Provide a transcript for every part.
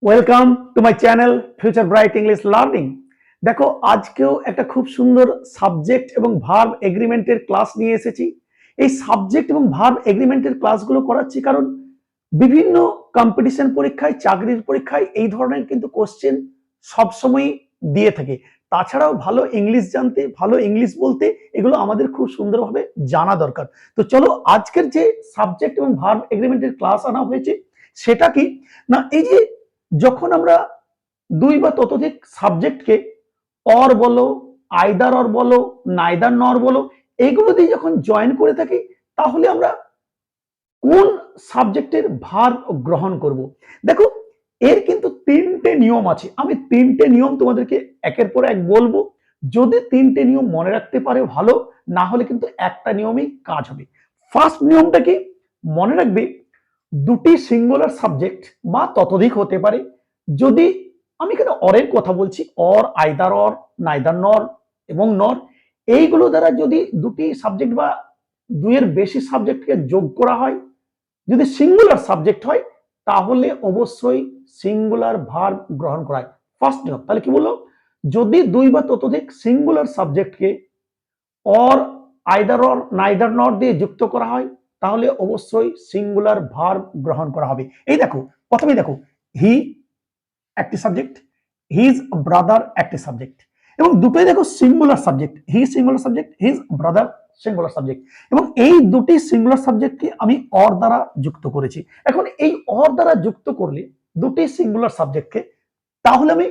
Welcome to my channel future bright English learning. দেখো, আজকেও একটা খুব সুন্দর সাবজেক্ট এবং ভার্ব এগ্রিমেন্টের ক্লাস নিয়ে এসেছি। এই সাবজেক্ট এবং ভার্ব এগ্রিমেন্টের ক্লাসগুলো করাচ্ছি কারণ বিভিন্ন কম্পিটিশন পরীক্ষায়, চাকরির পরীক্ষায় এই ধরনের কিন্তু কোশ্চেন সবসময় দিয়ে থাকে। তাছাড়াও ভালো ইংলিশ জানতে, ভালো ইংলিশ বলতে এগুলো আমাদের খুব সুন্দরভাবে জানা দরকার। তো চলো, আজকের যে সাবজেক্ট এবং ভার্ব এগ্রিমেন্টের ক্লাস আনা হয়েছে সেটা কি না, এই যে যখন আমরা দুই বা ততোধিক সাবজেক্টকে অর বলো, আইদার অর বলো, নাইদার নর বলো, এইগুলো দিয়ে যখন জয়েন করে থাকি তাহলে আমরা কোন সাবজেক্টের ভার্ব গ্রহণ করব। দেখো, এর কিন্তু তিনটে নিয়ম আছে। আমি তিনটে নিয়ম তোমাদেরকে একের পর এক বলবো। যদি তিনটে নিয়ম মনে রাখতে পারে ভালো, না হলে কিন্তু একটা নিয়মেই কাজ হবে। ফার্স্ট নিয়মটা কি মনে রাখবে, দুটি সিঙ্গুলার সাবজেক্ট বা ততোধিক হতে পারে। যদি আমি এখানে অরের কথা বলছি, অর, আইদার অর, নাইদার নর এবং নর, এইগুলো দ্বারা যদি দুটি সাবজেক্ট বা দুইয়ের বেশি সাবজেক্টকে যোগ করা হয়, যদি সিঙ্গুলার সাবজেক্ট হয়, তাহলে অবশ্যই সিঙ্গুলার ভার্ব গ্রহণ করা হয়। ফার্স্ট নিয়ম তাহলে কি বললো, যদি দুই বা ততোধিক সিঙ্গুলার সাবজেক্টকে or, either or, neither nor দিয়ে যুক্ত করা হয়, তাহলে অবশ্যই সিঙ্গুলার ভার্ব গ্রহণ করা হবে। এই দেখো, প্রথমে দেখো, হি একটি সাবজেক্ট, হিজ ব্রাদার একটি সাবজেক্ট, এবং দুটোই দেখো singular subject. He singular subject, his brother singular subject, এবং এই দুটি সিঙ্গুলার সাবজেক্টকে আমি অর দ্বারা যুক্ত করেছি। এখন এই অর দ্বারা যুক্ত করলে দুটি সিঙ্গুলার সাবজেক্টকে, তাহলে আমি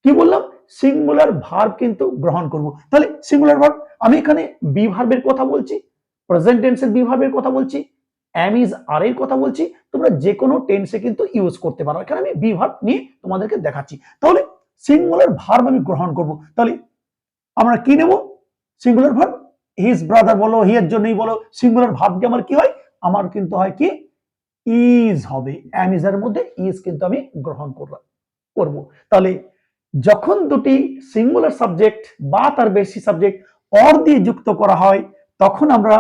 কি বললাম, সিঙ্গুলার ভার্ব কিন্তু গ্রহণ করব। তাহলে সিঙ্গুলার ভার্ব, আমি এখানে বি ভার্বের কথা বলছি, প্রেজেন্ট টেন্সের বি ভার্বের কথা বলছি, এম ইজ আর এর কথা বলছি। তোমরা যে কোনো টেন্সে কিন্তু ইউজ করতে পারো। এখানে আমি বি ভার্ব নিয়ে তোমাদেরকে দেখাচ্ছি। তাহলে সিঙ্গুলার ভার্ব আমি গ্রহণ করব। তাহলে আমরা কি নেব, সিঙ্গুলার ভার্ব। হিজ ব্রাদার বলো, হি এর জন্যই বলো, সিঙ্গুলার ভার্বটি আমার কি হয়, আমার কিন্তু হয় কি ইজ হবে। এম ইজ এর মধ্যে ইজ কিন্তু আমি গ্রহণ করব। তাহলে যখন দুটি সিঙ্গুলার সাবজেক্ট বা তার বেশি সাবজেক্ট অর দিয়ে যুক্ত করা হয়, তখন আমরা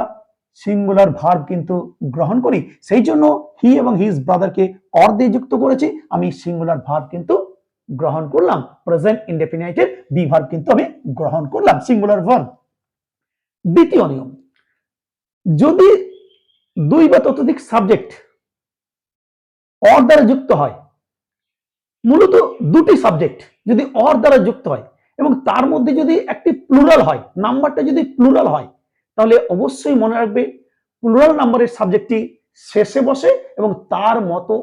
সিঙ্গুলার ভার্ব কিন্তু গ্রহণ করি। সেই জন্য হি এবং হিজ ব্রাদারকে অর দিয়ে যুক্ত করেছি, আমি সিঙ্গুলার ভার্ব কিন্তু গ্রহণ করলাম। প্রেজেন্ট ইনডেফিনিটের বি ভার্ব কিন্তু আমি গ্রহণ করলাম, সিঙ্গুলার ভার্ব। দ্বিতীয় নিয়ম, যদি দুই বা ততোধিক সাবজেক্ট অর দ্বারা যুক্ত হয়, মূলত দুটি সাবজেক্ট যদি অর দ্বারা যুক্ত হয় এবং তার মধ্যে যদি একটি প্লুরাল হয়, নাম্বারটা যদি প্লুরাল হয়, তাহলে অবশ্যই মনে রাখবে প্লুরাল নাম্বারের সাবজেক্টটি শেষে বসে এবং তার মতো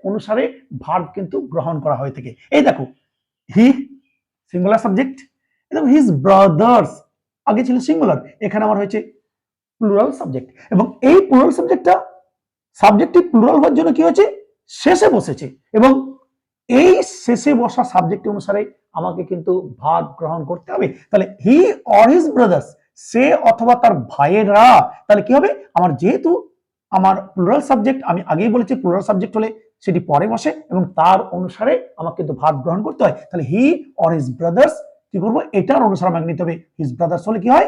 অনুসারে ভার্ব কিন্তু গ্রহণ করা হয়ে থাকে। এই দেখো, হি সিঙ্গুলার সাবজেক্ট এবং হিজ ব্রাদার্স আগে ছিল সিঙ্গুলার, এখানে আমার হয়েছে প্লুরাল সাবজেক্ট, এবং এই প্লুরাল সাবজেক্টটি প্লুরাল হওয়ার জন্য কি হয়েছে, শেষে বসেছে, এবং এই শেষে বসা সাবজেক্ট অনুসারে আমাকে কিন্তু ভার্ব গ্রহণ করতে হবে। তাহলে হি অর হিজ ব্রাদার্স, সে অথবা তার ভাইয়েরা, তাহলে কি হবে, আমার যেহেতু আমার প্লুরাল সাবজেক্ট, আমি আগেই বলেছি প্লুরাল সাবজেক্ট হলে সেটি পরে বসে এবং তার অনুসারে আমাকে কিন্তু ভার্ব গ্রহণ করতে হয়। তাহলে হি অর হিজ ব্রাদার্স কি করবো, এটার অনুসারে আমাকে নিতে হবে। হিজ ব্রাদার্স হলে কি হয়,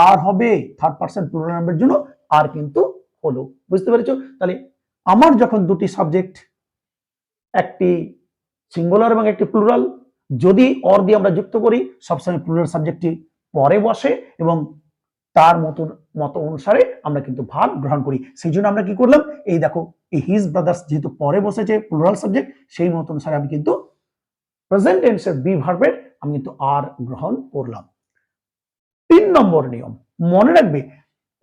আর হবে, থার্ড পারসন প্লুরাল নাম্বারের জন্য আর কিন্তু হলো। বুঝতে পেরেছো? তাহলে আমার যখন দুটি সাবজেক্ট, একটি সিঙ্গুলার এবং একটি প্লুরাল, যদি অর দিয়ে আমরা যুক্ত করি, সবসময় প্লুরাল সাবজেক্টটি পরে বসে এবং তার মতো অনুসারে আমরা কিন্তু ভার্ব গ্রহণ করি। সেই জন্য আমরা কি করলাম, এই দেখো, এই হিজ ব্রাদার্স যেহেতু পরে বসেছে প্লুরাল সাবজেক্ট, সেই মতো অনুসারে আমি কিন্তু প্রেজেন্ট টেন্সের বি ভার্বের আমি কিন্তু আর গ্রহণ করলাম। 3 নম্বর নিয়ম মনে রাখবে,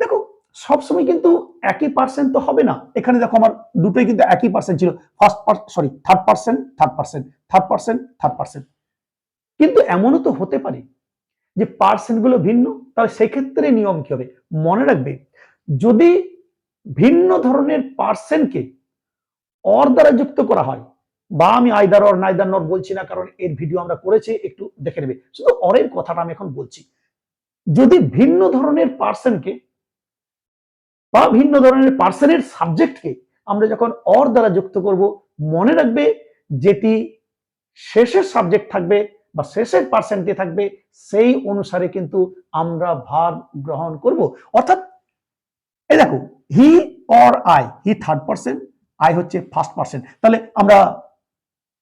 দেখো সবসময় কিন্তু একই পার্সেন্ট তো হবে না। এখানে দেখো আমার দুটোই কিন্তু একই পার্সেন্ট ছিল, third percent third percent, third percent third percent, কিন্তু এমনও তো হতে পারে যে পার্সেন্ট গুলো ভিন্ন। তাহলে সেক্ষেত্রে নিয়ম কি হবে, মনে রাখবে, যদি ভিন্ন ধরনের পার্সেন্টকে অর দ্বারা যুক্ত করা হয়, বা আমি আইদার অর নাইদার নর বলছি না, কারণ এর ভিডিও আমরা করেছি, একটু দেখে নেবে, শুধু অরের কথাটা আমি এখন বলছি। যদি ভিন্ন ধরনের পার্সনকে বা ভিন্ন ধরনের পার্সনের সাবজেক্টকে আমরা যখন অর দ্বারা যুক্ত করব, মনে রাখবে যেটি শেষের সাবজেক্ট থাকবে বা শেষের পার্সেন্টে থাকবে, সেই অনুসারে কিন্তু আমরা ভার্ব গ্রহণ করব। অর্থাৎ এই দেখো, he or I, he third person, I হচ্ছে ফার্স্ট পার্সন। তাহলে আমরা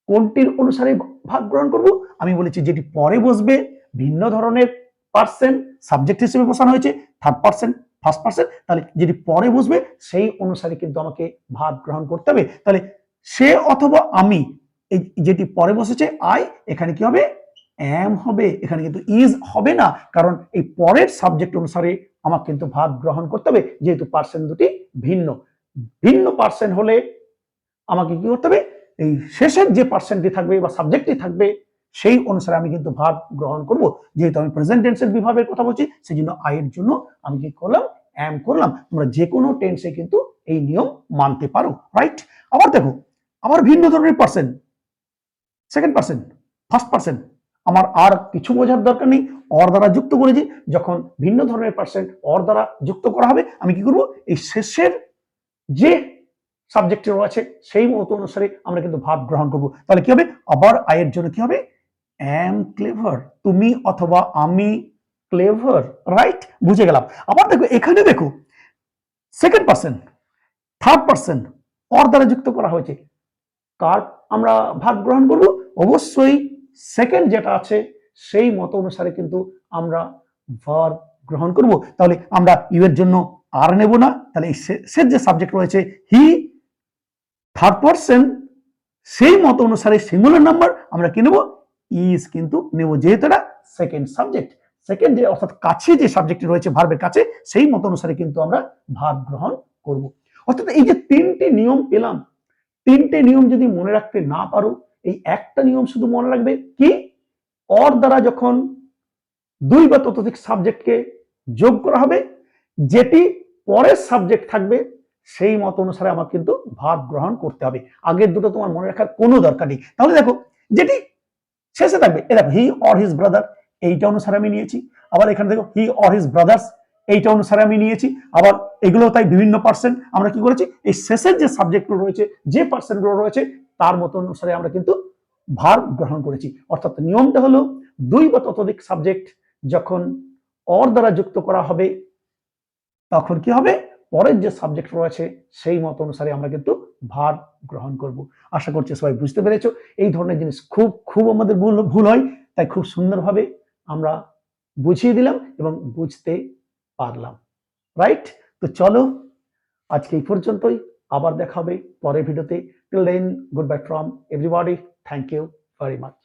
কোনটির অনুসারে ভাগ গ্রহণ করব? আমি বলেছি যেটি পরে বসবে, ভিন্ন ধরনের পার্সেন্ট সাবজেক্ট হিসেবে বসানো হয়েছে, থার্ড পার্সন, ফার্স্ট পার্সন, তাহলে যেটি পরে বসবে সেই অনুসারে কিন্তু আমাকে ভাগ গ্রহণ করতে হবে। তাহলে সে অথবা আমি, এই যেটি পরে বসেছে আই, এখানে কি হবে? অ্যাম হবে, এখানে কিন্তু ইজ হবে না, কারণ এই পরের সাবজেক্ট অনুসারে আমাকে কিন্তু ভাগ গ্রহণ করতে হবে, যেহেতু পার্সেন্ট দুটি ভিন্ন। ভিন্ন পার্সেন্ট হলে আমাকে কি করতে হবে? এই শেষের যে পার্সেন্টটি থাকবে বা সাবজেক্টটি থাকবে সেই অনুসারে আমি কিন্তু ভাগ গ্রহণ করব। যেহেতু আমি প্রেজেন্ট টেন্সের বিভাগের কথা বলছি, সেই জন্য আই এর জন্য আমি কি করলাম? অ্যাম করলাম। তোমরা যে কোনো টেন্সে কিন্তু এই নিয়ম মানতে পারো, রাইট? আবার দেখো, আবার ভিন্ন ধরনের percent, second percent, first percent, আমার আর কিছু বোঝার দরকার নেই, অর দ্বারা যুক্ত করেছি। যখন ভিন্ন ধরনের পার্সেন্ট অর দ্বারা যুক্ত করা হবে, আমি কি করব? এই শেষের যে সাবজেক্ট রয়েছে সেই মত অনুসারে আমরা কিন্তু ভাব গ্রহণ করব। তাহলে কি হবে? আবার আয়ের জন্য কি হবে? অ্যাম ক্লেভার, তুমি অথবা আমি ক্লেভার, রাইট? বুঝে গেলাম। আবার দেখো, এখানে দেখো, second person, third person or দ্বারা যুক্ত করা হয়েছে, কার আমরা ভাগ গ্রহণ করব? অবশ্যই সেকেন্ড যেটা আছে সেই মত অনুসারে কিন্তু আমরা ভার্ব গ্রহণ করব। তাহলে আমরা ইউ এর জন্য আর নেব না, তাহলে এই শেষের যে সাবজেক্ট রয়েছে হি, থার্ড পার্সন, সেই মত অনুসারে সিঙ্গুলার নাম্বার আমরা কি নেব? ইজ কিন্তু নেব, যেহেতু এটা সেকেন্ড সাবজেক্ট। সেকেন্ড যে অর্থাৎ কাছে যে সাবজেক্টটি রয়েছে ভার্বের কাছে, সেই মত অনুসারে কিন্তু আমরা ভার্ব গ্রহণ করব। অর্থাৎ এই যে তিনটি নিয়ম পেলাম, তিনটে নিয়ম যদি মনে রাখতে না পারো, এই একটা নিয়ম শুধু মনে রাখবে, কি? অর দ্বারা যখন দুই বা ততোধিক সাবজেক্টকে যোগ করা হবে, যেটি পরের সাবজেক্ট থাকবে সেই মত অনুসারে আমার কিন্তু ভাব গ্রহণ করতে হবে। আগের দুটো তোমার মনে রাখার কোনো দরকার নেই। তাহলে দেখো, যেটি শেষে থাকবে, এ দেখো, হি অর হিজ ব্রাদার, এইটা অনুসারে আমি নিয়েছি। আবার এখানে দেখো, হি অর হিজ ব্রাদার্স, এইটা অনুসারে আমি নিয়েছি। আবার এগুলো তাই বিভিন্ন পার্সেন্ট আমরা কি করেছি? এই শেষের যে সাবজেক্টগুলো রয়েছে, যে পার্সেন্টগুলো রয়েছে তার মত অনুসারে আমরা কিন্তু ভার্ব গ্রহণ করেছি। অর্থাৎ নিয়মটা হলো, দুই বা ততোধিক সাবজেক্ট যখন অর দ্বারা যুক্ত করা হবে, তখন কি হবে? পরের যে সাবজেক্ট রয়েছে সেই মত অনুসারে আমরা কিন্তু ভার্ব গ্রহণ করব। আশা করছি সবাই বুঝতে পেরেছো। এই ধরনের জিনিস খুব খুব আমাদের ভুল হয়, তাই খুব সুন্দরভাবে আমরা বুঝিয়ে দিলাম এবং বুঝতে পারলাম, রাইট? তো চলো, আজকে এই পর্যন্তই, আবার দেখা হবে পরের ভিডিওতে। Till then, good bye from everybody, thank you very much.